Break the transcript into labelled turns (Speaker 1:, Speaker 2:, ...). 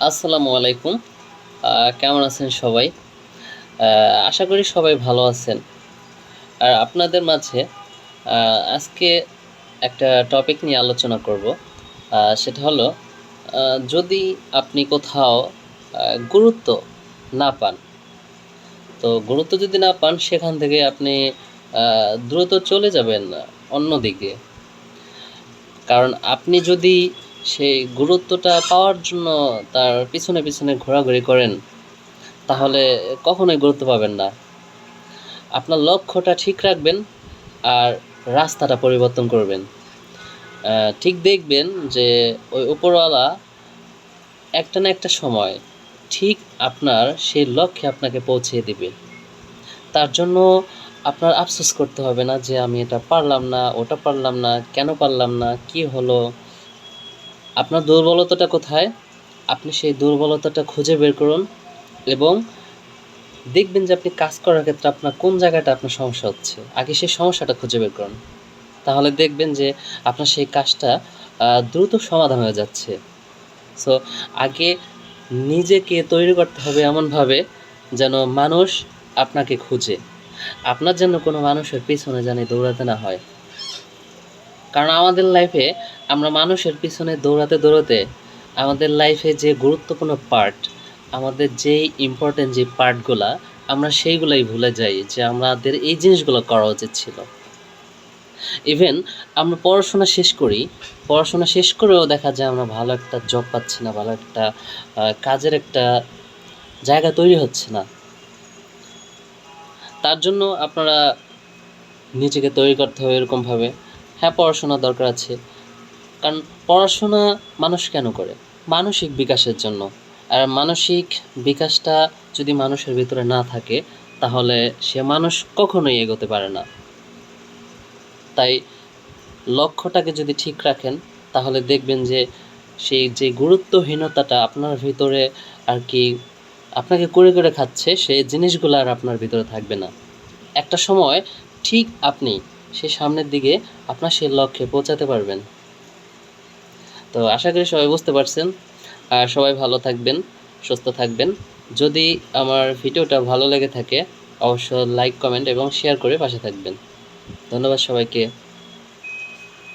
Speaker 1: আসসালামু আলাইকুম। কেমন আছেন সবাই? আশা করি সবাই ভালো আছেন। আর আপনাদের মাঝে আজকে একটা টপিক নিয়ে আলোচনা করব। সেটা হলো আ যদি আপনি কোথাও গুরুত্ব না পান, তো গুরুত্ব যদি না পান সেখান থেকে আপনি আ দ্রুত চলে যাবেন অন্যদিকে। কারণ আপনি যদি সেই গুরুত্বটা পাওয়ার জন্য তার পিছনে ঘোরাঘুরি করেন, তাহলে কখনোই গুরুত্ব পাবেন না। আপনার লক্ষ্যটা ঠিক রাখবেন আর রাস্তাটা পরিবর্তন করবেন। ঠিক দেখবেন যে ওই উপরওয়ালা একটা না একটা সময় ঠিক আপনার সেই লক্ষ্যে আপনাকে পৌঁছিয়ে দিবে। তার জন্য আপনার আফসোস করতে হবে না যে আমি এটা পারলাম না, ওটা পারলাম না, কেন পারলাম না, কি হলো? আপনার দুর্বলতাটা কোথায়? আপনি সেই দুর্বলতাটা খুঁজে বের করুন এবং দেখবেন যে আপনি কাজ করার ক্ষেত্রে আপনার কোন জায়গাটা আপনার সমস্যা হচ্ছে। আগে সেই সমস্যাটা খুঁজে বের করুন। তাহলে দেখবেন যে আপনার সেই কাজটা দ্রুত সমাধান হয়ে যাচ্ছে। সো আগে নিজেকে তৈরি করতে হবে এমনভাবে যেন মানুষ আপনাকে খুঁজে। আপনার যেন কোনো মানুষের পিছনে জানি দৌড়াতে না হয়। কারণ আমাদের লাইফে আমরা মানুষের পিছনে দৌড়াতে আমাদের লাইফে যে গুরুত্বপূর্ণ পার্ট, আমাদের যেই ইম্পর্টেন্ট যে পার্টগুলা আমরা সেইগুলাই ভুলে যাই যে আমাদের এই জিনিসগুলো করা উচিত ছিল। ইভেন আমরা পড়াশোনা শেষ করি, পড়াশোনা শেষ করেও দেখা যায় আমরা ভালো একটা জব পাচ্ছি না, ভালো একটা কাজের একটা জায়গা তৈরি হচ্ছে না। তার জন্য আপনারা নিজেকে তৈরি করতে হবে এরকমভাবে। হ্যাঁ, পড়াশোনার দরকার আছে। কারণ পড়াশোনা মানুষ কেন করে? মানসিক বিকাশের জন্য। আর মানসিক বিকাশটা যদি মানুষের ভিতরে না থাকে, তাহলে সে মানুষ কখনোই এগোতে পারে না। তাই লক্ষ্যটাকে যদি ঠিক রাখেন, তাহলে দেখবেন যে সেই যে গুরুত্বহীনতাটা আপনার ভিতরে আর কি আপনাকে কুরে খাচ্ছে, সেই জিনিসগুলো আর আপনার ভিতরে থাকবে না। একটা সময় ঠিক আপনি সেই সামনের দিকে আপনার সেই লক্ষ্যে পৌঁছাতে পারবেন। তো আশা করি সবাই বুঝতে পারছেন। আর সবাই ভালো থাকবেন, সুস্থ থাকবেন। যদি আমার ভিডিওটা ভালো লেগে থাকে, অবশ্যই লাইক, কমেন্ট এবং শেয়ার করে পাশে থাকবেন। ধন্যবাদ সবাইকে।